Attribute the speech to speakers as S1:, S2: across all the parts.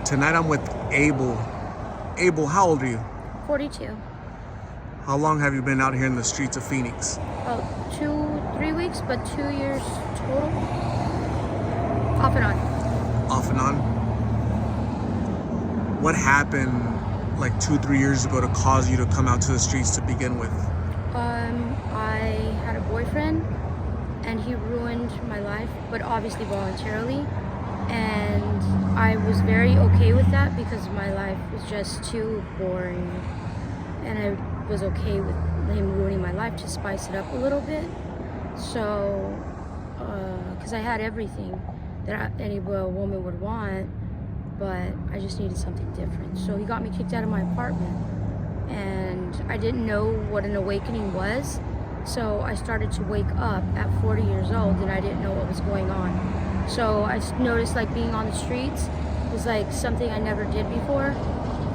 S1: Tonight I'm with Abel. Abel, how old are you?
S2: 42.
S1: How long have you been out here in the streets of Phoenix?
S2: About 3 weeks, but 2 years total. Off and on.
S1: Off and on? What happened like 2-3 years ago to cause you to come out to the streets to begin with?
S2: I had a boyfriend and he ruined my life, but obviously voluntarily. And I was very okay with that because my life was just too boring. And I was okay with him ruining my life to spice it up a little bit. So, because I had everything that any woman would want, but I just needed something different. So he got me kicked out of my apartment. And I didn't know what an awakening was. So I started to wake up at 40 years old and I didn't know what was going on. So I noticed like being on the streets was like something I never did before.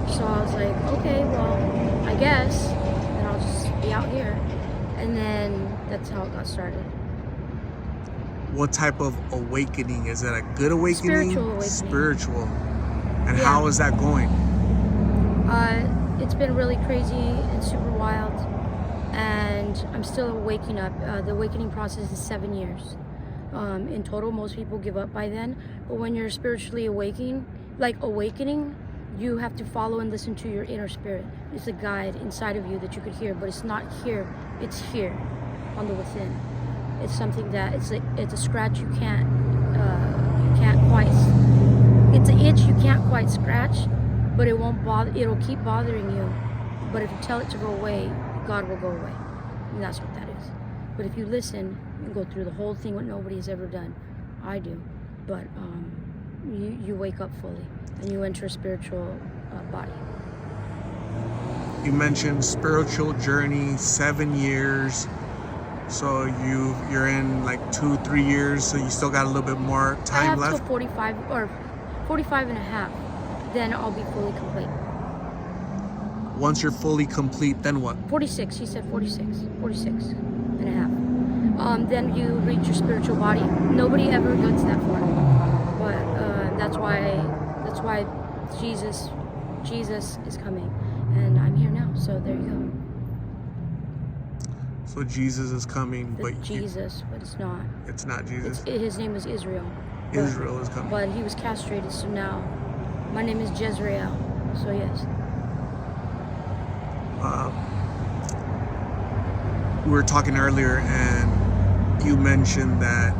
S2: So I was like, okay, well, I guess, then I'll just be out here. And then that's how it got started.
S1: What type of awakening? Is it a good awakening?
S2: Spiritual awakening.
S1: Spiritual. And
S2: Yeah.
S1: how is that going?
S2: It's been really crazy and super wild. And I'm still waking up. The awakening process is 7 years. In total, most people give up by then. But when you're spiritually awakening, you have to follow and listen to your inner spirit. It's a guide inside of you that you could hear, but it's not here. It's here, on the within. It's something that it's a scratch you can't quite. It's an itch you can't quite scratch, but it won't bother. It'll keep bothering you. But if you tell it to go away, God will go away, and that's what that is. But if you listen and go through the whole thing, what nobody has ever done, I do. But you wake up fully and you enter a spiritual body.
S1: You mentioned spiritual journey, 7 years. So you're in like 2-3 years, so you still got a little bit more time
S2: I have
S1: left.
S2: till 45 or 45 and a half, then I'll be fully complete.
S1: Once you're fully complete, then what?
S2: 46, she said 46 and a half. Then you reach your spiritual body. Nobody ever gets that far, but that's why Jesus is coming, and I'm here now. So there you go.
S1: So Jesus is coming, but
S2: But it's not.
S1: it's not Jesus.
S2: His name was Israel.
S1: Israel is coming.
S2: But he was castrated, so now my name is Jezreel. So yes.
S1: We were talking earlier, and you mentioned that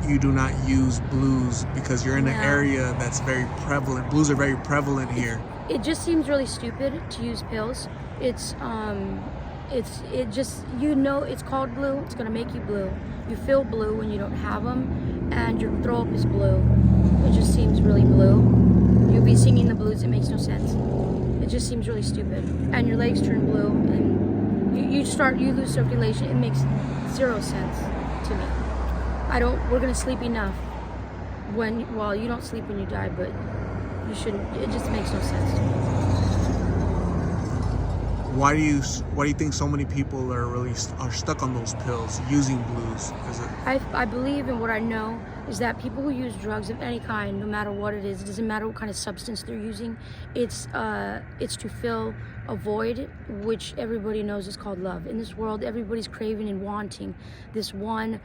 S1: you do not use blues because you're in an area that's very prevalent. Blues are very prevalent here.
S2: It just seems really stupid to use pills. It's just, it's called blue. It's gonna make you blue. You feel blue when you don't have them, and your throw up is blue. It just seems really blue. You'll be singing the blues. It makes no sense. It just seems really stupid. And your legs turn blue, and you lose circulation. It makes zero sense to me. We're gonna sleep enough well, you don't sleep when you die, but you shouldn't. It just makes no sense to me.
S1: Why do you think so many people are stuck on those pills using blues? Is it?
S2: I believe in what I know is that people who use drugs of any kind, no matter what it is, it doesn't matter what kind of substance they're using, it's to fill a void, which everybody knows is called love. In this world, everybody's craving and wanting this one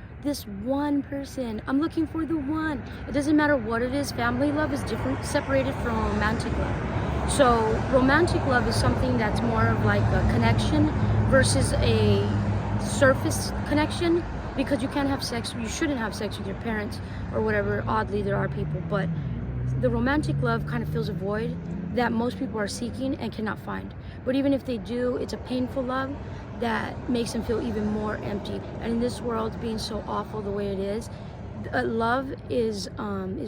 S2: person. I'm looking for the one. It doesn't matter what it is. Family love is different, separated from romantic love. So romantic love is something that's more of like a connection versus a surface connection, because you can't have sex, you shouldn't have sex with your parents or whatever. Oddly, there are people, but the romantic love kind of fills a void that most people are seeking and cannot find. But even if they do, it's a painful love that makes them feel even more empty. And in this world being so awful the way it is, love is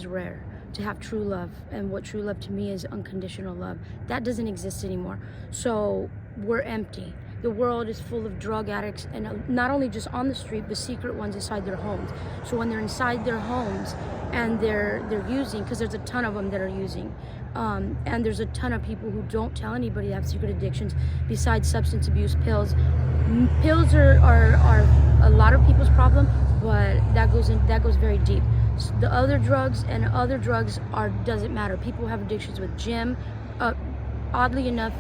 S2: rare. To have true love, and what true love to me is unconditional love. That doesn't exist anymore. So we're empty. The world is full of drug addicts, and not only just on the street, but secret ones inside their homes. So when they're inside their homes and they're using, because there's a ton of them that are using, and there's a ton of people who don't tell anybody they have secret addictions besides substance abuse. Pills are a lot of people's problem, but that goes very deep. The other drugs doesn't matter. People have addictions with gym. Oddly enough,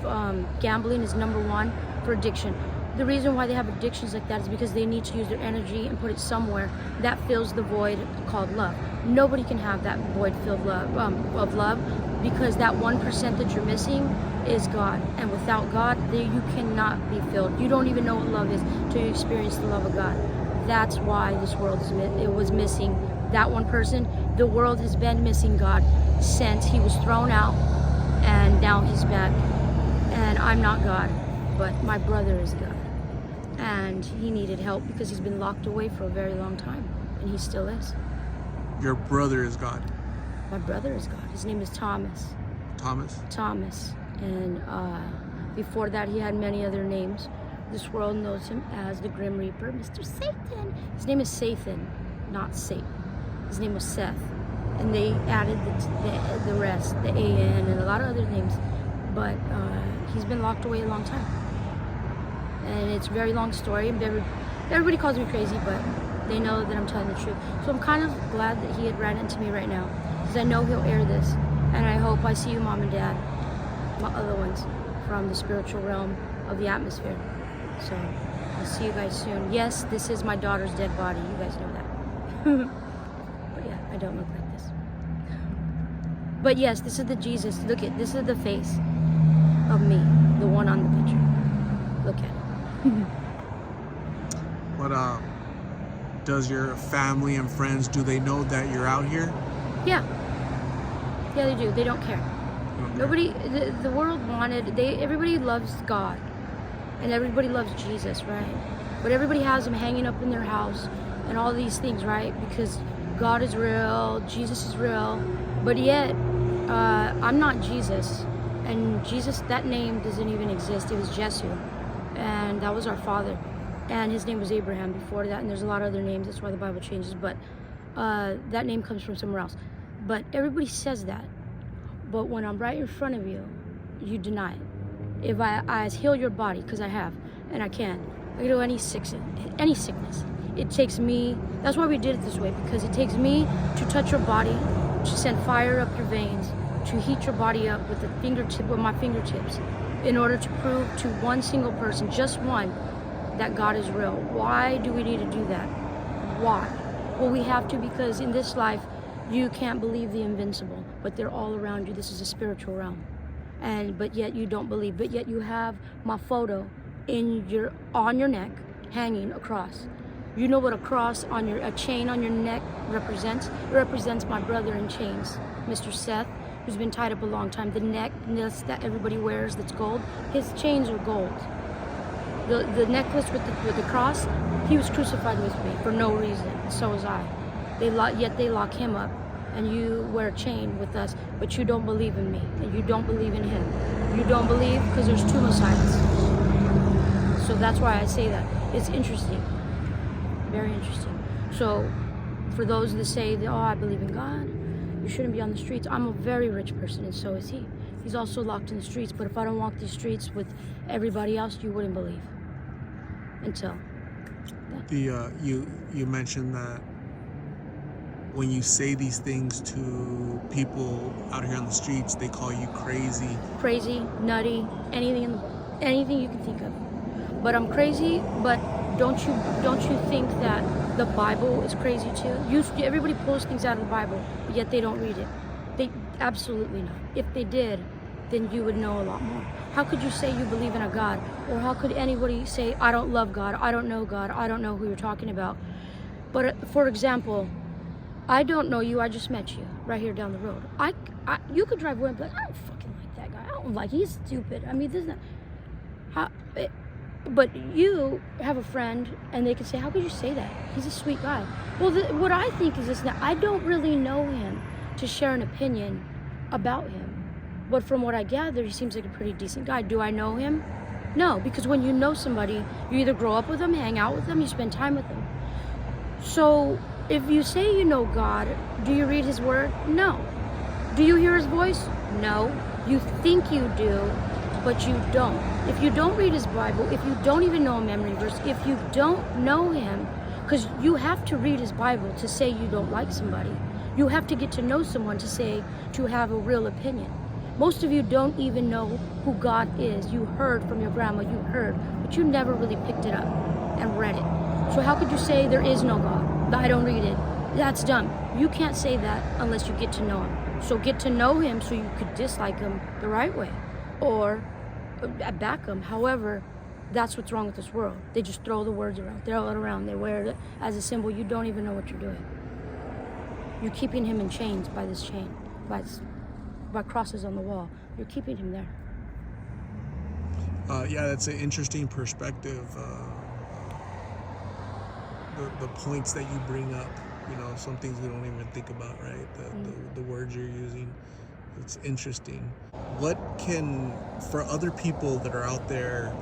S2: gambling is number one for addiction. The reason why they have addictions like that is because they need to use their energy and put it somewhere that fills the void called love. Nobody can have that void filled of love, because that 1% that you're missing is God. And without God, you cannot be filled. You don't even know what love is till you experience the love of God. That's why this world was missing that one person. The world has been missing God since he was thrown out, and now he's back. And I'm not God, but my brother is God. And he needed help because he's been locked away for a very long time, and he still is.
S1: Your brother is God.
S2: My brother is God. His name is Thomas.
S1: Thomas.
S2: And before that, he had many other names. This world knows him as the Grim Reaper, Mr. Satan. His name is Sathan, not Satan. His name was Seth. And they added the rest, the A-N, and a lot of other names. But he's been locked away a long time. And it's a very long story. Everybody calls me crazy, but they know that I'm telling the truth. So I'm kind of glad that he had ran into me right now, because I know he'll air this. And I hope I see you, Mom and Dad, my other ones, from the spiritual realm of the atmosphere. So I'll see you guys soon. Yes, this is my daughter's dead body. You guys know that. But yeah, I don't look like this. But yes, this is the Jesus. Look at this is the face of me, the one on the picture. Look at it.
S1: What does your family and friends, do they know that you're out here?
S2: Yeah, they do. They don't care. Nobody, the world everybody loves God, and everybody loves Jesus, right? But everybody has him hanging up in their house and all these things, right? Because God is real, Jesus is real, but yet I'm not Jesus, and Jesus, that name doesn't even exist. It was Jesu, and that was our father, and his name was Abraham before that, and there's a lot of other names. That's why the Bible changes, but that name comes from somewhere else. But everybody says that. But when I'm right in front of you, you deny it. If I heal your body, because I have, and I can do any sickness. It takes me, that's why we did it this way, because it takes me to touch your body, to send fire up your veins, to heat your body up with my fingertips, in order to prove to one single person, just one, that God is real. Why do we need to do that? Why? Well, we have to, because in this life, you can't believe the invincible, but they're all around you. This is a spiritual realm. But yet you don't believe, but yet you have my photo on your neck, hanging across. You know what a chain on your neck represents? It represents my brother in chains, Mr. Seth, who's been tied up a long time. The necklace that everybody wears that's gold, his chains are gold. The necklace with the cross, he was crucified with me for no reason. So was I. Yet they lock him up, and you wear a chain with us, but you don't believe in me, and you don't believe in him. You don't believe because there's two Messiahs. So that's why I say that. It's interesting. Very interesting. So for those that say that, I believe in God, you shouldn't be on the streets. I'm a very rich person, and so is he. He's also locked in the streets, but if I don't walk these streets with everybody else, you wouldn't believe. Until. Yeah.
S1: You mentioned that when you say these things to people out here on the streets, they call you crazy.
S2: Crazy, nutty, anything you can think of. But I'm crazy, but don't you think that the Bible is crazy too? Everybody pulls things out of the Bible, but yet they don't read it. They absolutely not. If they did, then you would know a lot more. How could you say you believe in a God? Or how could anybody say, I don't love God, I don't know God, I don't know who you're talking about? But for example, I don't know you, I just met you right here down the road. You could drive away and be like, I don't fucking like that guy. I don't like, he's stupid. I mean, this is not, but you have a friend and they can say, how could you say that? He's a sweet guy. Well, what I think is this, that I don't really know him to share an opinion about him. But from what I gather, he seems like a pretty decent guy. Do I know him? No, because when you know somebody, you either grow up with them, hang out with them, you spend time with them. So if you say you know God, do you read his word? No. Do you hear his voice? No. You think you do, but you don't. If you don't read his Bible, if you don't even know a memory verse, if you don't know him, Because you have to read his Bible to say you don't like somebody. You have to get to know someone to have a real opinion. Most of you don't even know who God is. You heard from your grandma, you heard, but you never really picked it up and read it. So how could you say there is no God? I don't read it. That's dumb. You can't say that unless you get to know him. So get to know him so you could dislike him the right way or back him. However, that's what's wrong with this world. They just throw the words around, throw it around. They wear it as a symbol. You don't even know what you're doing. You're keeping him in chains by this chain, by crosses on the wall. You're keeping him there.
S1: Yeah, that's an interesting perspective. The points that you bring up, you know, some things we don't even think about, right? The words you're using, it's interesting. What can, for other people that are out there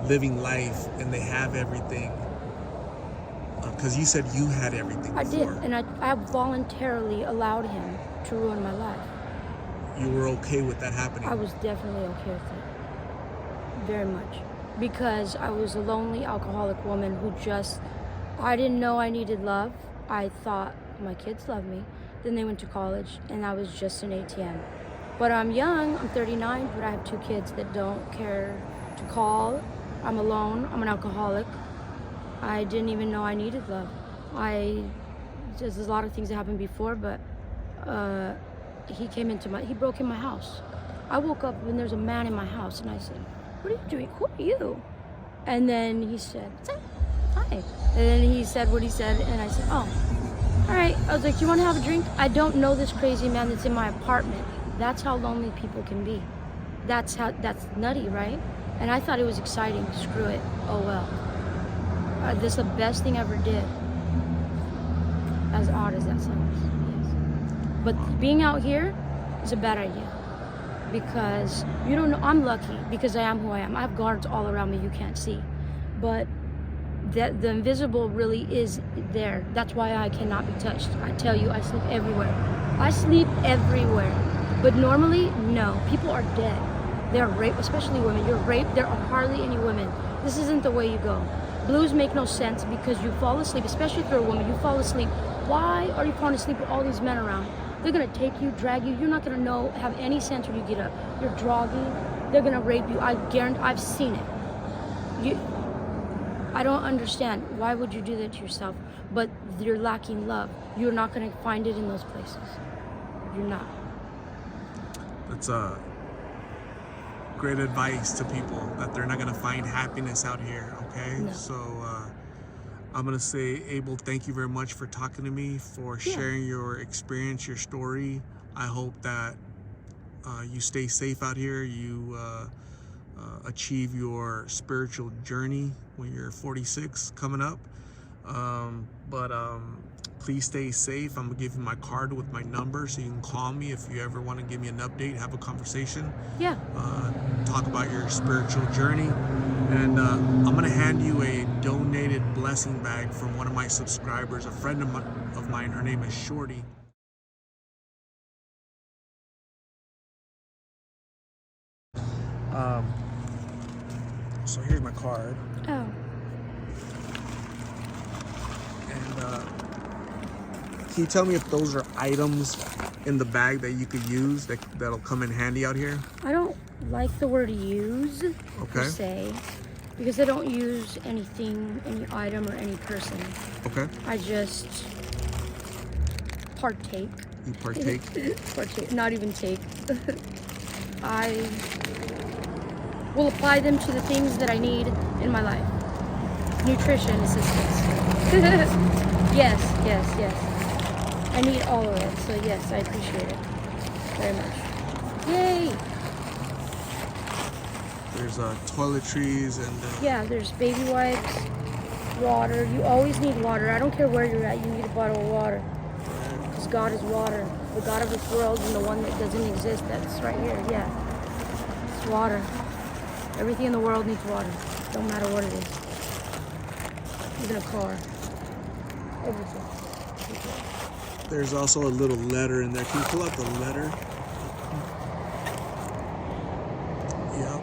S1: living life and they have everything, because you said you had everything before.
S2: I did, and I voluntarily allowed him to ruin my life.
S1: You were okay with that happening?
S2: I was definitely okay with it, very much, because I was a lonely alcoholic woman who I didn't know I needed love. I thought my kids loved me. Then they went to college, and I was just an ATM. But I'm young, I'm 39, but I have 2 kids that don't care to call. I'm alone, I'm an alcoholic. I didn't even know I needed love. There's a lot of things that happened before, but he broke in my house. I woke up and there's a man in my house, and I said, "What are you doing? Who are you?" And then he said, "Hi." And then he said what he said, and I said, "Oh, all right." I was like, "Do you want to have a drink?" I don't know this crazy man that's in my apartment. That's how lonely people can be. That's nutty, right? And I thought it was exciting. Screw it. Oh well. This is the best thing I ever did. As odd as that sounds, yes. But being out here is a bad idea. Because you don't know, I'm lucky because I am who I am. I have guards all around me you can't see. But the invisible really is there. That's why I cannot be touched. I tell you, I sleep everywhere. I sleep everywhere. But normally, no. People are dead. They're raped, especially women. You're raped. There are hardly any women. This isn't the way you go. Blues make no sense because you fall asleep, especially if you're a woman, you fall asleep. Why are you falling asleep with all these men around? They're gonna take you, drag you. You're not gonna have any sense when you get up. You're groggy. They're gonna rape you. I guarantee. I've seen it. I don't understand. Why would you do that to yourself? But you're lacking love. You're not gonna find it in those places. You're not.
S1: That's great advice to people that they're not gonna find happiness out here. Okay,
S2: no.
S1: So I'm gonna say, Abel, thank you very much for talking to me, for sharing your experience, your story. I hope that you stay safe out here. You achieve your spiritual journey when you're 46 coming up. But please stay safe. I'm gonna give you my card with my number so you can call me if you ever want to give me an update, have a conversation.
S2: Yeah.
S1: Talk about your spiritual journey. And I'm gonna hand you a donated blessing bag from one of my subscribers, a friend of mine. Her name is Shorty. So here's my card.
S2: Oh.
S1: And can you tell me if those are items in the bag that you could use that'll come in handy out here?
S2: I don't like the word use per se, because I don't use anything, any item or any person.
S1: Okay.
S2: I just partake.
S1: You partake?
S2: Partake, not even take. I will apply them to the things that I need in my life. Nutrition assistance. Yes. I need all of it, so yes, I appreciate it very much. Yay!
S1: There's toiletries and...
S2: Yeah, there's baby wipes, water. You always need water. I don't care where you're at, you need a bottle of water. Because God is water. The God of this world and the one that doesn't exist, that's right here, yeah. It's water. Everything in the world needs water. Don't matter what it is. Even a car. Everything.
S1: There's also a little letter in there. Can you pull out the letter? Yep.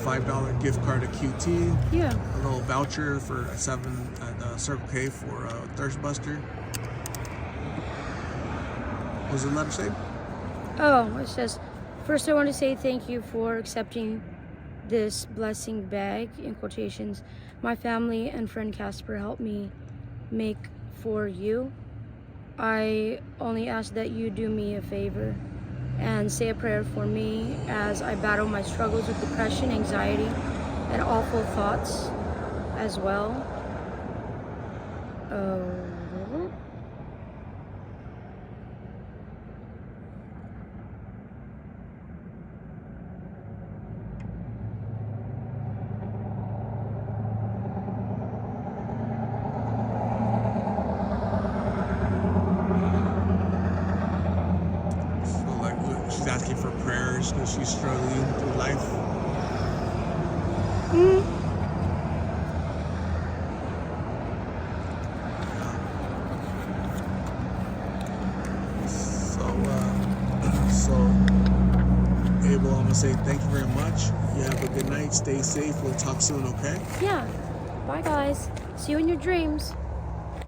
S1: $5 gift card at QT.
S2: Yeah.
S1: A little voucher for 7 at Circle K for Thirst Buster. What was the letter say?
S2: Oh, it says, first I want to say thank you for accepting this blessing bag, in quotations. My family and friend Casper helped me make for you. I only ask that you do me a favor and say a prayer for me as I battle my struggles with depression, anxiety, and awful thoughts as well.
S1: So like she's asking for prayers because she's struggling through life. So Abel, I'm gonna say thank you very much. You have a good night. Stay safe. We'll talk soon, okay?
S2: Yeah. Bye, guys. See you in your dreams.